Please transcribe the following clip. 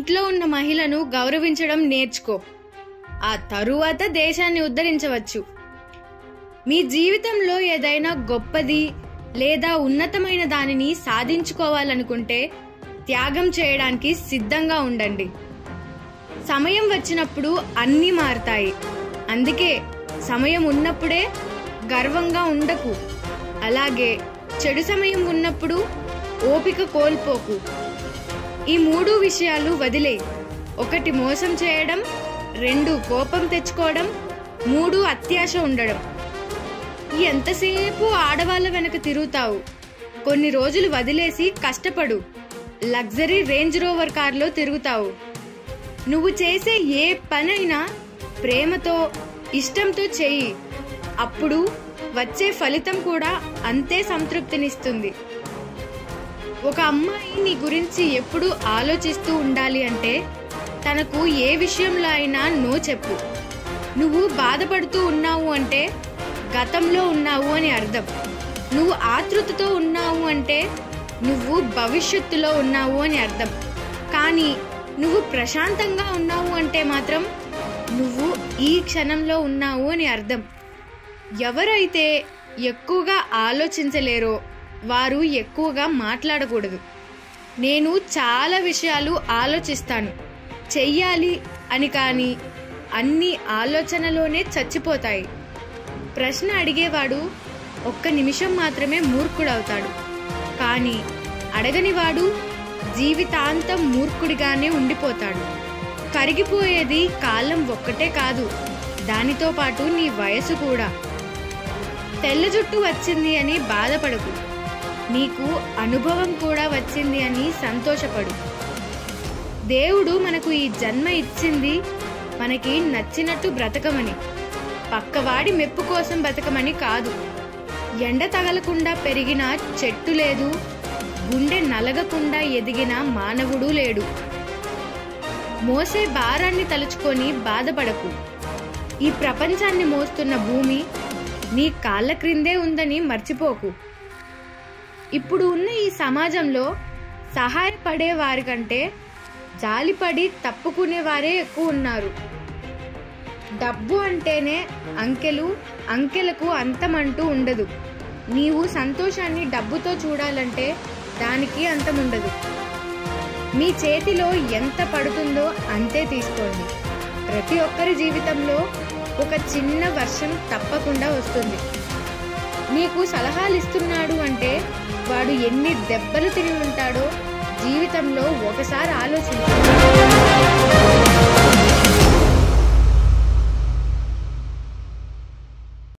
ఇంట్లో ఉన్న మహిళను గౌరవించడం నేర్చుకో. ఆ తరువాత దేశాన్ని ఉద్ధరించవచ్చు. మీ జీవితంలో ఏదైనా గొప్పది లేదా ఉన్నతమైన దానిని సాధించుకోవాలనుకుంటే త్యాగం చేయడానికి సిద్ధంగా ఉండండి. సమయం వచ్చినప్పుడు అన్నీ మారతాయి. అందుకే సమయం ఉన్నప్పుడే గర్వంగా ఉండకు. అలాగే చెడు సమయం ఉన్నప్పుడు ఓపిక కోల్పోకు. ఈ 3 విషయాలు వదిలే. 1 మోసం చేయడం, 2 కోపం తెచ్చుకోవడం, 3 అత్యాశ ఉండడం. ఎంతసేపు ఆడవాళ్ళ వెనక తిరుగుతావు? కొన్ని రోజులు వదిలేసి కష్టపడు. లగ్జరీ రేంజ్ రోవర్ కార్లో తిరుగుతావు. నువ్వు చేసే ఏ పనైనా ప్రేమతో, ఇష్టంతో చెయ్యి. అప్పుడు వచ్చే ఫలితం కూడా అంతే సంతృప్తినిస్తుంది. ఒక అమ్మాయి నీ గురించి ఎప్పుడు ఆలోచిస్తూ ఉండాలి అంటే తనకు ఏ విషయంలో అయినా నో చెప్పు. నువ్వు బాధపడుతూ ఉన్నావు అంటే గతంలో ఉన్నావు అని అర్థం. నువ్వు ఆతృతతో ఉన్నావు అంటే నువ్వు భవిష్యత్తులో ఉన్నావు అని అర్థం. కానీ నువ్వు ప్రశాంతంగా ఉన్నావు అంటే మాత్రం నువ్వు ఈ క్షణంలో ఉన్నావు అని అర్థం. ఎవరైతే ఎక్కువగా ఆలోచించలేరో వారు ఎక్కువగా మాట్లాడకూడదు. నేను చాలా విషయాలు ఆలోచిస్తాను, చెయ్యాలి అని, కానీ అన్ని ఆలోచనలోనే చచ్చిపోతాయి. ప్రశ్న అడిగేవాడు 1 నిమిషం మాత్రమే మూర్ఖుడవుతాడు. కానీ అడగనివాడు జీవితాంతం మూర్ఖుడిగానే ఉండిపోతాడు. కరిగిపోయేది కాలం ఒక్కటే కాదు, దానితో పాటు నీ వయసు కూడా. తెల్ల జుట్టు వచ్చింది అని బాధపడకు. నీకు అనుభవం కూడా వచ్చింది అని సంతోషపడు. దేవుడు మనకు ఈ జన్మ ఇచ్చింది మనకి నచ్చినట్టు బ్రతకమని, పక్కవాడి మెప్పు కోసం బ్రతకమని కాదు. ఎండ తగలకుండా పెరిగిన చెట్టు లేదు, గుండె నలగకుండా ఎదిగిన మానవుడు లేడు. మోసే భారాన్ని తలుచుకొని బాధపడకు. ఈ ప్రపంచాన్ని మోస్తున్న భూమి నీ కాళ్ళ క్రిందే ఉందని మర్చిపోకు. ఇప్పుడు ఉన్న ఈ సమాజంలో సహాయపడే వారి కంటే జాలిపడి తప్పుకునే వారే ఎక్కువ ఉన్నారు. డబ్బు అంటేనే అంకెలు, అంకెలకు అంతమంటూ ఉండదు. నీవు సంతోషాన్ని డబ్బుతో చూడాలంటే దానికి అంతముండదు. మీ చేతిలో ఎంత పడుతుందో అంతే తీసుకోండి. ప్రతి ఒక్కరి జీవితంలో ఒక చిన్న వర్షం తప్పకుండా వస్తుంది. నీకు సలహాలు ఇస్తున్నాడు అంటే వాడు ఎన్ని దెబ్బలు తిని ఉంటాడో జీవితంలో ఒకసారి ఆలోచించు.